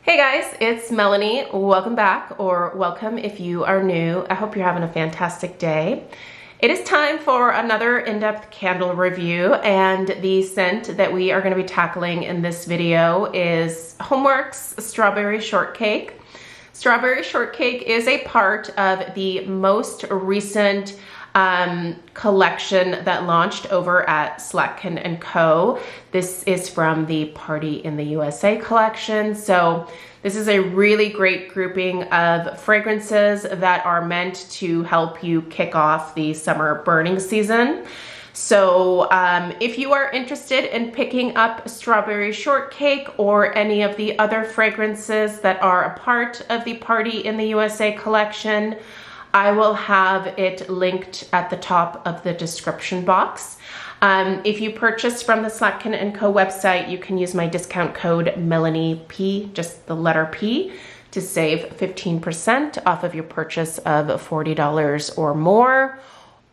Hey guys, it's Melanie. Welcome back, or welcome if you are new. I hope you're having a fantastic day. It is time for another in-depth candle review, and the scent that we are going to be tackling in this video is HomeWorx Strawberry Shortcake. Strawberry Shortcake is a part of the most recent collection that launched over at Rakuten & Co. This is from the Party in the USA collection. So this is a really great grouping of fragrances that are meant to help you kick off the summer burning season. So if you are interested in picking up Strawberry Shortcake or any of the other fragrances that are a part of the Party in the USA collection, I will have it linked at the top of the description box. If you purchase from the Rakuten & Co website, you can use my discount code MelanieP, just the letter P, to save 15% off of your purchase of $40 or more.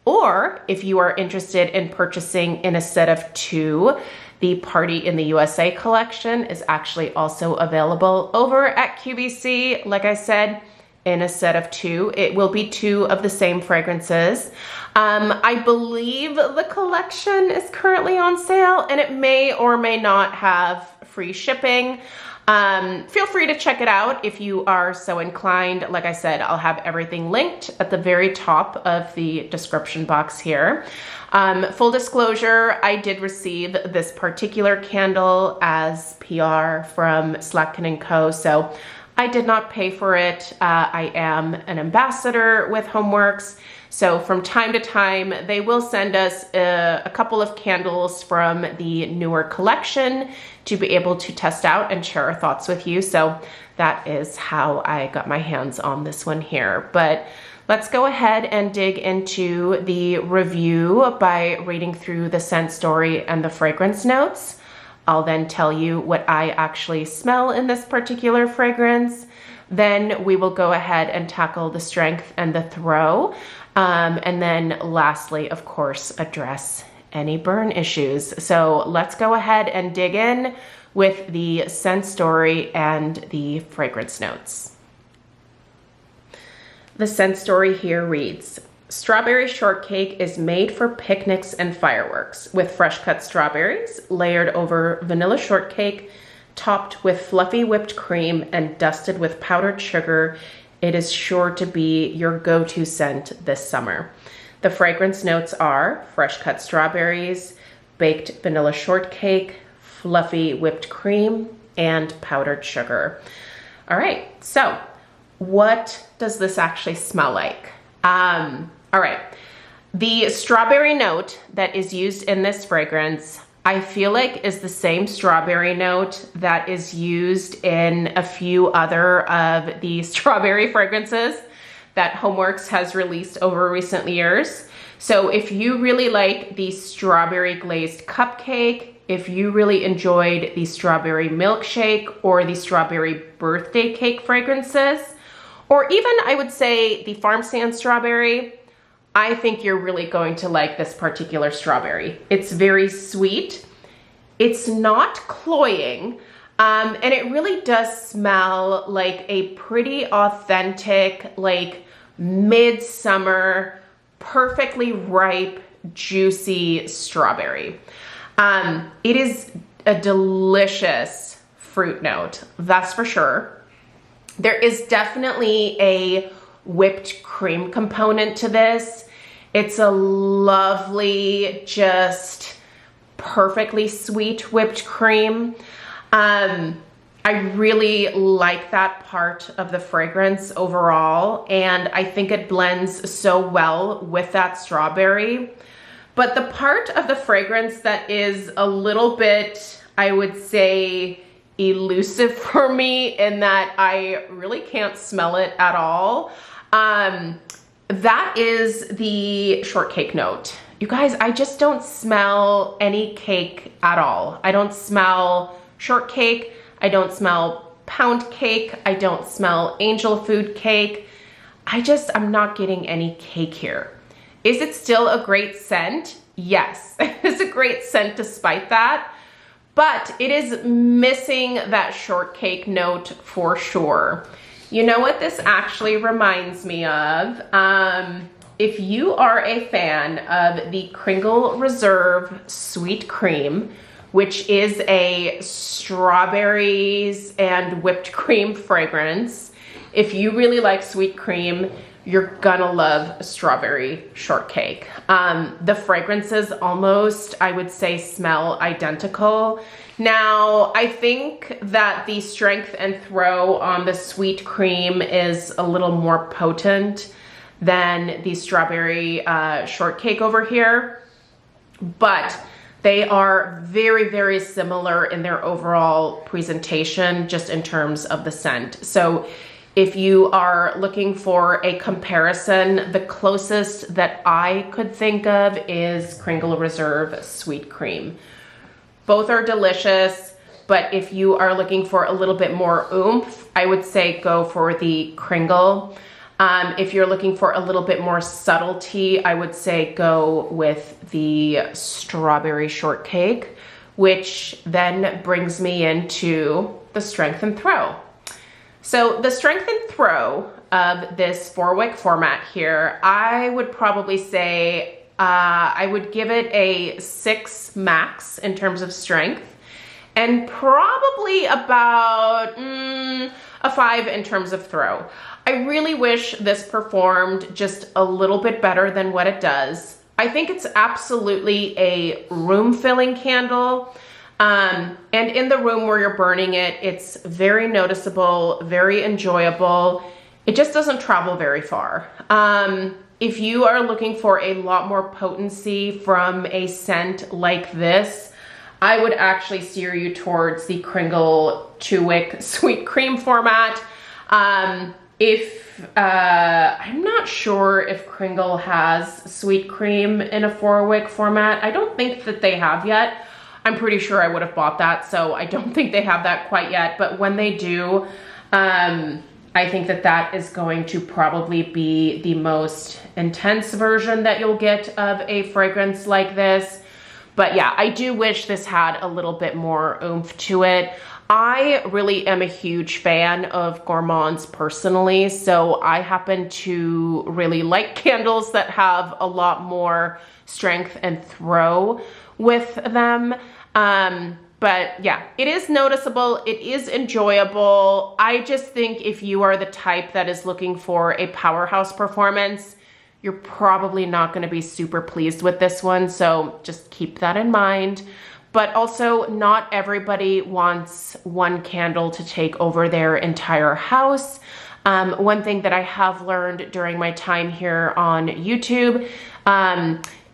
Or if you are interested in purchasing in a set of 2, the Party in the USA collection is actually also available over at QVC. Like I said, in a set of 2. It will be 2 of the same fragrances. I believe the collection is currently on sale, and it may or may not have free shipping. Feel free to check it out if you are so inclined. Like I said, I'll have everything linked at the very top of the description box here. Full disclosure, I did receive this particular candle as PR from Rakuten & Co. So I did not pay for it. I am an ambassador with HomeWorx. So from time to time, they will send us a couple of candles from the newer collection to be able to test out and share our thoughts with you. So that is how I got my hands on this one here. But let's go ahead and dig into the review by reading through the scent story and the fragrance notes. I'll then tell you what I actually smell in this particular fragrance. Then we will go ahead and tackle the strength and the throw. And then lastly, of course, address any burn issues. So let's go ahead and dig in with the scent story and the fragrance notes. The scent story here reads, Strawberry Shortcake is made for picnics and fireworks with fresh cut strawberries layered over vanilla shortcake, topped with fluffy whipped cream and dusted with powdered sugar. It is sure to be your go-to scent this summer. The fragrance notes are fresh cut strawberries, baked vanilla shortcake, fluffy whipped cream, and powdered sugar. All right, so what does this actually smell like? All right, the strawberry note that is used in this fragrance, I feel like is the same strawberry note that is used in a few other of the strawberry fragrances that HomeWorx has released over recent years. So if you really like the strawberry glazed cupcake, if you really enjoyed the strawberry milkshake or the strawberry birthday cake fragrances, or even I would say the farm stand strawberry, I think you're really going to like this particular strawberry. It's very sweet. It's not cloying. And it really does smell like a pretty authentic, like midsummer, perfectly ripe, juicy strawberry. It is a delicious fruit note, that's for sure. There is definitely a whipped cream component to this. It's a lovely, just perfectly sweet whipped cream. I really like that part of the fragrance overall, and I think it blends so well with that strawberry. But the part of the fragrance that is a little bit, I would say, elusive for me in that I really can't smell it at all, that is the shortcake note. You guys, I just don't smell any cake at all. I don't smell shortcake. I don't smell pound cake. I don't smell angel food cake. I'm not getting any cake here. Is it still a great scent? Yes, it's a great scent despite that. but it is missing that shortcake note for sure. You know what this actually reminds me of? If you are a fan of the Kringle Reserve Sweet Cream, which is a strawberries and whipped cream fragrance, if you really like sweet cream, you're gonna love strawberry shortcake. The fragrances almost, I would say, smell identical. Now, I think that the strength and throw on the sweet cream is a little more potent than the strawberry shortcake over here, but they are very, very similar in their overall presentation, just in terms of the scent. So if you are looking for a comparison, the closest that I could think of is Kringle Reserve Sweet Cream. Both are delicious, but if you are looking for a little bit more oomph, I would say go for the Kringle. If you're looking for a little bit more subtlety, I would say go with the strawberry shortcake, which then brings me into the strength and throw. So the strength and throw of this 4-wick format here, I would probably say I would give it a 6 max in terms of strength, and probably about a 5 in terms of throw. I really wish this performed just a little bit better than what it does. I think it's absolutely a room-filling candle. And in the room where you're burning it, it's very noticeable, very enjoyable. It just doesn't travel very far. If you are looking for a lot more potency from a scent like this, I would actually steer you towards the Kringle 2-wick sweet cream format. I'm not sure if Kringle has sweet cream in a 4-wick format. I don't think that they have yet. I'm pretty sure I would have bought that, so I don't think they have that quite yet. But when they do, I think that that is going to probably be the most intense version that you'll get of a fragrance like this. But yeah, I do wish this had a little bit more oomph to it. I really am a huge fan of gourmands personally, so I happen to really like candles that have a lot more strength and throw with them. But yeah, it is noticeable, it is enjoyable. I just think if you are the type that is looking for a powerhouse performance, you're probably not going to be super pleased with this one, so just keep that in mind. But also, not everybody wants one candle to take over their entire house. One thing that I have learned during my time here on YouTube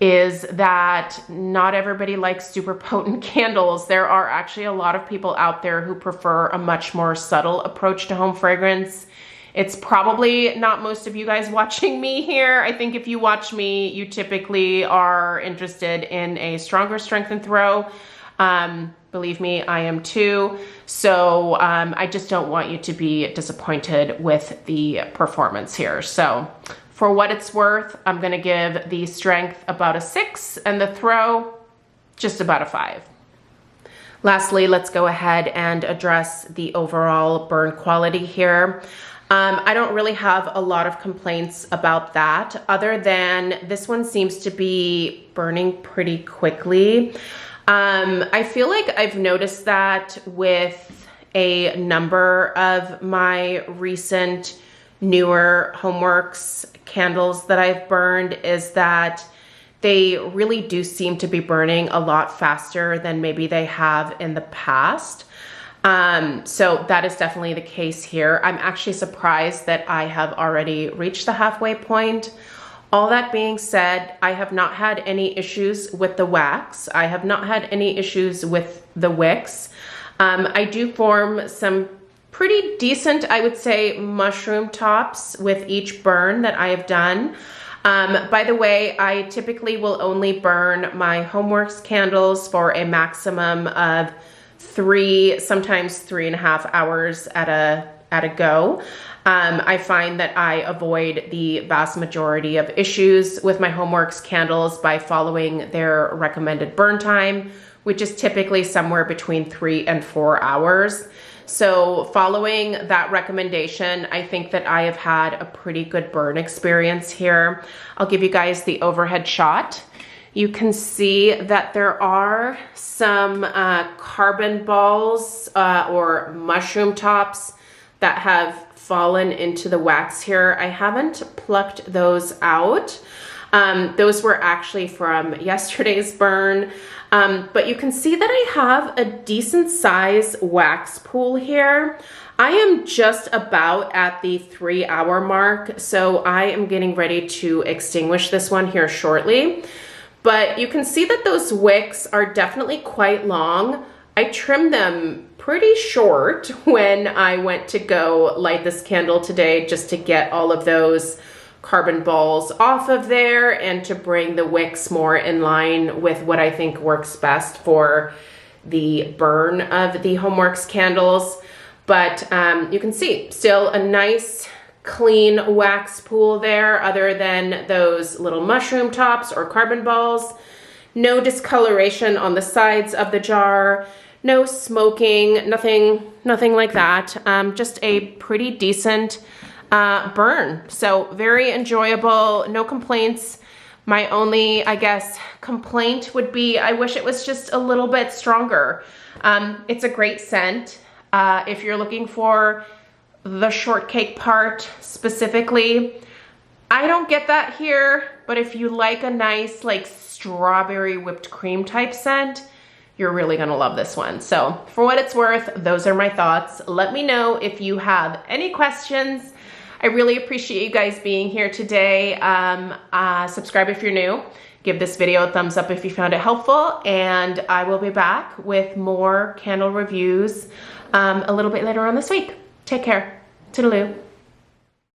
is that not everybody likes super potent candles. There are actually a lot of people out there who prefer a much more subtle approach to home fragrance. It's probably not most of you guys watching me here. I think if you watch me, you typically are interested in a stronger strength and throw. Believe me, I am too. So I just don't want you to be disappointed with the performance here. So for what it's worth, I'm gonna give the strength about a 6 and the throw just about a 5. Lastly, let's go ahead and address the overall burn quality here. I don't really have a lot of complaints about that, other than this one seems to be burning pretty quickly. I feel like I've noticed that with a number of my recent newer HomeWorx candles that I've burned, is that they really do seem to be burning a lot faster than maybe they have in the past. So that is definitely the case here. I'm actually surprised that I have already reached the halfway point. All that being said, I have not had any issues with the wax. I have not had any issues with the wicks. I do form some pretty decent, I would say, mushroom tops with each burn that I have done. By the way, I typically will only burn my HomeWorx candles for a maximum of 3, sometimes 3.5 hours at a go. I find that I avoid the vast majority of issues with my HomeWorx candles by following their recommended burn time, which is typically somewhere between 3 and 4 hours. So following that recommendation, I think that I have had a pretty good burn experience here. I'll give you guys the overhead shot. You can see that there are some carbon balls or mushroom tops that have fallen into the wax here. I haven't plucked those out. Those were actually from yesterday's burn. But you can see that I have a decent size wax pool here. I am just about at the 3-hour mark, so I am getting ready to extinguish this one here shortly. But you can see that those wicks are definitely quite long. I trimmed them pretty short when I went to go light this candle today, just to get all of those carbon balls off of there and to bring the wicks more in line with what I think works best for the burn of the HomeWorx candles. But you can see still a nice clean wax pool there, other than those little mushroom tops or carbon balls. No discoloration on the sides of the jar, no smoking, nothing like that. Just a pretty decent burn. So very enjoyable, no complaints. My only, I guess, complaint would be I wish it was just a little bit stronger. It's a great scent. If you're looking for the shortcake part specifically, I don't get that here, but if you like a nice like strawberry whipped cream type scent, you're really gonna love this one. So for what it's worth, those are my thoughts. Let me know if you have any questions. I really appreciate you guys being here today. Subscribe if you're new. Give this video a thumbs up if you found it helpful, and I will be back with more candle reviews a little bit later on this week. Take care. Toodaloo.